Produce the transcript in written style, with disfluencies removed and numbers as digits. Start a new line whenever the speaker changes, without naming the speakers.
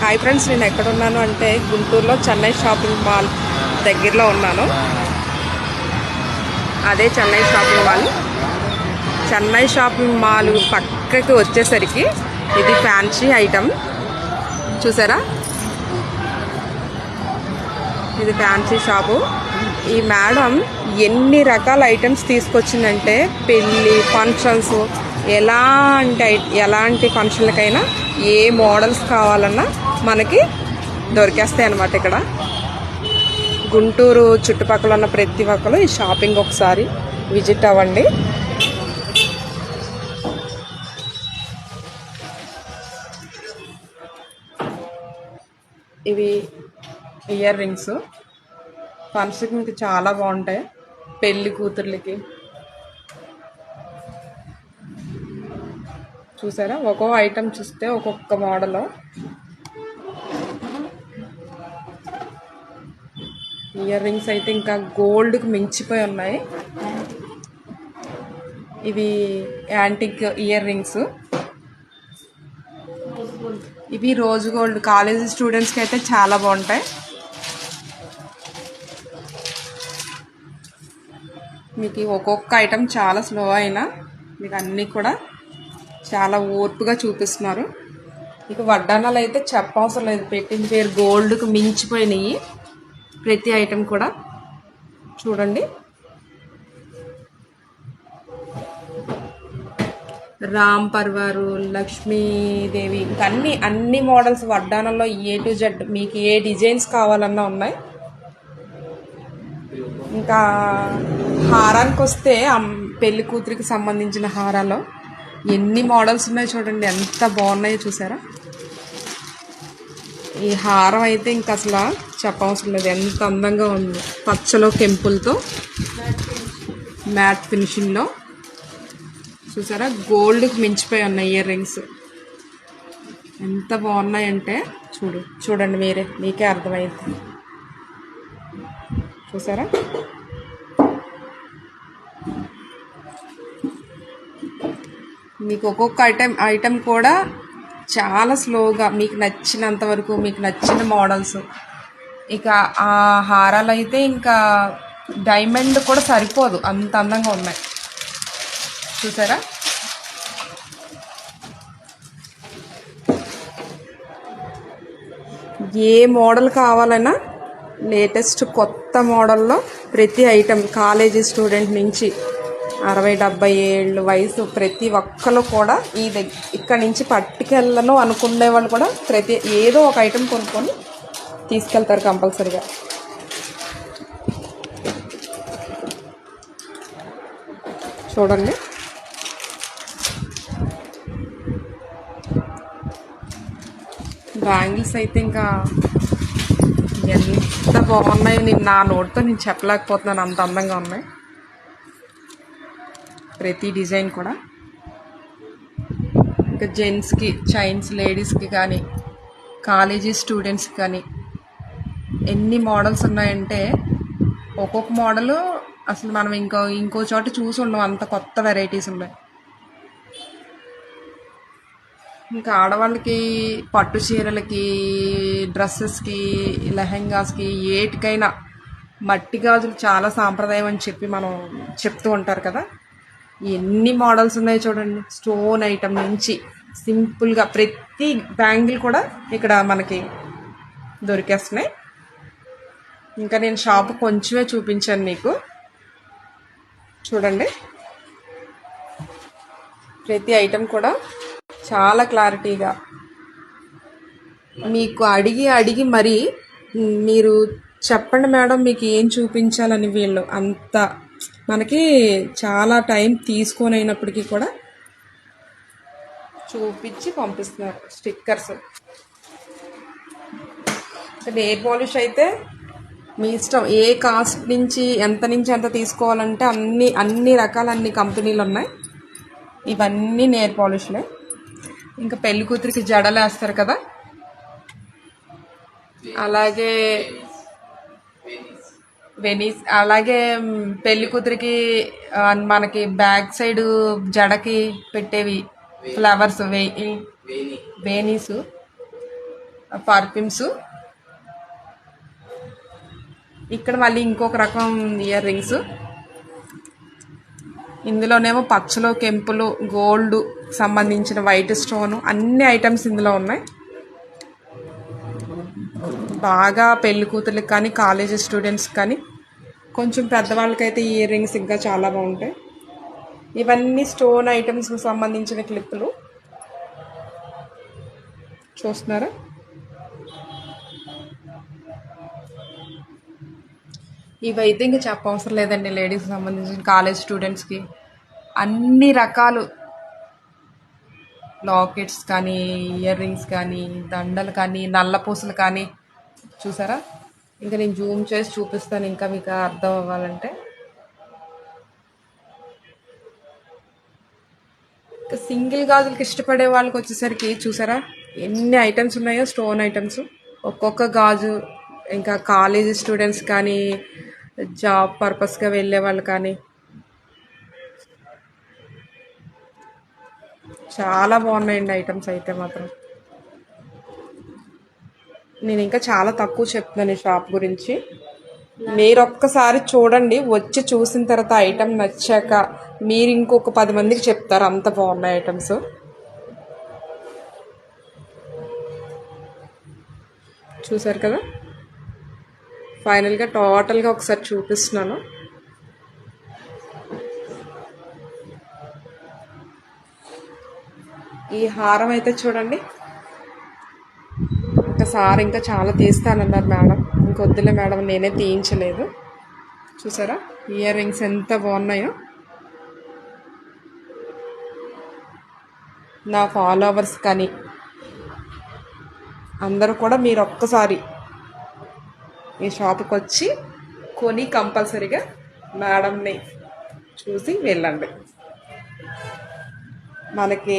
Hi friends, నేను ఎక్కడ ఉన్నాను అంటే గుంటూరులో చెన్నై షాపింగ్ మాల్ దగ్గరలో ఉన్నాను. అదే Chennai shopping mall. Chennai shopping mall పక్కకి వచ్చేసరికి ఇది ఫ్యాన్సీ ఐటమ్ చూసారా, ఇది ఫ్యాన్సీ షాపు. ఈ మేడం ఎన్ని రకాల ఐటమ్స్ తీసుకొచ్చిందంటే పెళ్ళి ఫంక్షన్స్, ఎలాంటి ఫంక్షన్లకైనా ఏ మోడల్స్ కావాలన్నా మనకి దొరికేస్తాయి అన్నమాట. ఇక్కడ గుంటూరు చుట్టుపక్కల ఉన్న ప్రతి ఒక్కరు ఈ షాపింగ్ ఒకసారి విజిట్ అవ్వండి. ఇవి ఇయర్ రింగ్స్ ఫంక్షన్కి చాలా బాగుంటాయి, పెళ్ళి కూతుర్లకి. చూసారా, ఒక్కో ఐటమ్ చూస్తే ఒక్కొక్క మోడల్. ఇయర్ రింగ్స్ అయితే ఇంకా గోల్డ్కి మించిపోయి ఉన్నాయి. ఇవి యాంటిక్ ఇయర్ రింగ్స్, ఇవి రోజ్ గోల్డ్. కాలేజీ స్టూడెంట్స్కి అయితే చాలా బాగుంటాయి. మీకు ఒక్కొక్క ఐటమ్ చాలా స్లో అయినా మీకు అన్నీ కూడా చాలా ఓర్పుగా చూపిస్తున్నారు. ఇక వడ్డానాలు అయితే చెప్పవసరం లేదు, పెట్టిన పేరు గోల్డ్కి మించిపోయినాయి ప్రతి ఐటమ్ కూడా. చూడండి, రామ్ పర్వారు, లక్ష్మీదేవి, ఇంకా అన్ని మోడల్స్ వడ్డానంలో ఏ టు జెడ్ మీకు ఏ డిజైన్స్ కావాలన్నా ఉన్నాయి. ఇంకా హారానికి వస్తే పెళ్లి కూతురికి సంబంధించిన హారాలు ఎన్ని మోడల్స్ ఉన్నాయో చూడండి, ఎంత బాగున్నాయో చూసారా. ఈ హారం అయితే ఇంకా అసలు చెప్పవసరం లేదు, ఎంత అందంగా ఉంది. పచ్చలో కెంపులతో మ్యాట్ ఫినిషింగ్లో చూసారా, గోల్డ్కి మించిపోయి ఉన్నాయి ఇయర్ రింగ్స్. ఎంత బాగున్నాయంటే చూడండి, మీకే అర్థమైంది. చూసారా, మీకు ఒక్కొక్క ఐటెం కూడా చాలా స్లోగా మీకు నచ్చినంత వరకు, మీకు నచ్చిన మోడల్స్. ఇక ఆ హారాలు అయితే ఇంకా డైమండ్ కూడా సరిపోదు, అంత అందంగా ఉన్నాయి. చూసారా, ఏ మోడల్ కావాలన్నా లేటెస్ట్ కొత్త మోడల్లో ప్రతి ఐటెం, కాలేజీ స్టూడెంట్ నుంచి 60-70 ఏళ్ళు వయసు ప్రతి ఒక్కరు కూడా ఇక్కడి నుంచి పట్టుకెళ్ళను అనుకునే వాళ్ళు కూడా ఏదో ఒక ఐటెం కొనుక్కొని తీసుకెళ్తారు కంపల్సరిగా. చూడండి, బ్యాంగిల్స్ అయితే ఇంకా ఎంత బాగున్నాయో నా నోట్తో నేను చెప్పలేకపోతున్నాను, అంత అందంగా ఉన్నాయి ప్రతి డిజైన్ కూడా. ఇంకా జెంట్స్కి చైన్స్, లేడీస్కి కానీ కాలేజీ స్టూడెంట్స్కి కానీ ఎన్ని మోడల్స్ ఉన్నాయంటే ఒక్కొక్క మోడలు అసలు మనం ఇంకో చోట చూసి ఉండం, అంత కొత్త వెరైటీస్ ఉన్నాయి. ఇంకా ఆడవాళ్ళకి పట్టు చీరలకి, డ్రెస్సెస్కి, లెహెంగాస్కి, ఏటికైనా మట్టి గాజులు చాలా సాంప్రదాయం అని చెప్పి మనం చెప్తూ ఉంటారు కదా. ఎన్ని మోడల్స్ ఉన్నాయో చూడండి, స్టోన్ ఐటమ్ నుంచి సింపుల్గా ప్రతి బ్యాంగిల్ కూడా ఇక్కడ మనకి దొరికేస్తున్నాయి. ఇంకా నేను షాప్ కొంచెమే చూపించాను మీకు. చూడండి, ప్రతి ఐటెం కూడా చాలా క్లారిటీగా మీకు అడిగి మరి మీరు చెప్పండి మేడం మీకు ఏం చూపించాలని వీళ్ళు అంత మనకి చాలా టైం తీసుకొని అయినప్పటికీ కూడా చూపించి పంపిస్తున్నారు. స్టిక్కర్స్, నెయిల్ పాలిష్ అయితే మీ ఇష్టం, ఏ కాస్ట్ నుంచి ఎంత తీసుకోవాలంటే అన్ని రకాల కంపెనీలు ఉన్నాయి. ఇవన్నీ నెయిల్ పాలిష్లే. ఇంకా పెళ్లి కూతురికి జడలు వేస్తారు కదా, అలాగే వెనీస్, అలాగే పెళ్లి కూతురికి మనకి బ్యాక్ సైడ్ జడకి పెట్టేవి ఫ్లవర్స్, వేనీసు. పర్ఫ్యూమ్స్. ఇక్కడ మళ్ళీ ఇంకొక రకం ఇయర్ రింగ్స్. ఇందులోనేమో పచ్చలు, కెంపులు, గోల్డ్ సంబంధించిన వైట్ స్టోన్ అన్ని ఐటమ్స్ ఇందులో ఉన్నాయి. బాగా పెళ్లి కూతుర్లకు కానీ కాలేజ్ స్టూడెంట్స్ కానీ కొంచెం పెద్దవాళ్ళకైతే ఈ ఇయర్ రింగ్స్ ఇంకా చాలా బాగుంటాయి. ఇవన్నీ స్టోన్ ఐటమ్స్కి సంబంధించిన క్లిప్పులు చూస్తున్నారా. ఇవైతే ఇంకా చెప్పవసరం లేదండి. లేడీస్కి సంబంధించిన కాలేజ్ స్టూడెంట్స్కి అన్ని రకాలు లాకెట్స్ కానీ, ఇయర్ రింగ్స్ కానీ, దండలు కానీ, నల్లపూసలు కానీ చూసారా. ఇంకా నేను జూమ్ చేసి చూపిస్తాను ఇంకా మీకు అర్థం అవ్వాలంటే. ఇంకా సింగిల్ గాజులకి ఇష్టపడే వాళ్ళకి వచ్చేసరికి చూసారా ఎన్ని ఐటమ్స్ ఉన్నాయో, స్టోన్ ఐటమ్స్. ఒక్కొక్క గాజు ఇంకా కాలేజీ స్టూడెంట్స్ కానీ, జాబ్ పర్పస్గా వెళ్ళే వాళ్ళు కానీ చాలా బాగున్నాయండి ఐటమ్స్ అయితే మాత్రం. నేను ఇంకా చాలా తక్కువ చెప్తున్నాను ఈ షాప్ గురించి. మీరు ఒక్కసారి చూడండి, వచ్చి చూసిన తర్వాత ఐటమ్ నచ్చాక మీరు ఇంకొక 10 మందికి చెప్తారు అంత బాగున్నాయి ఐటమ్స్. చూసారు కదా. ఫైనల్గా టోటల్గా ఒకసారి చూపిస్తున్నాను. ఈ హారం అయితే చూడండి. ఒకసారి ఇంకా చాలా తీస్తానన్నారు మేడం. ఇంకొద్దులే మేడం, నేనే తీయించలేదు. చూసారా ఇయర్ రింగ్స్ ఎంత బాగున్నాయో. నా ఫాలోవర్స్ కానీ అందరూ కూడా మీరు ఒక్కసారి ఈ షాప్కి వచ్చి కొని కంపల్సరీగా మేడంని చూసి వెళ్ళండి. మనకి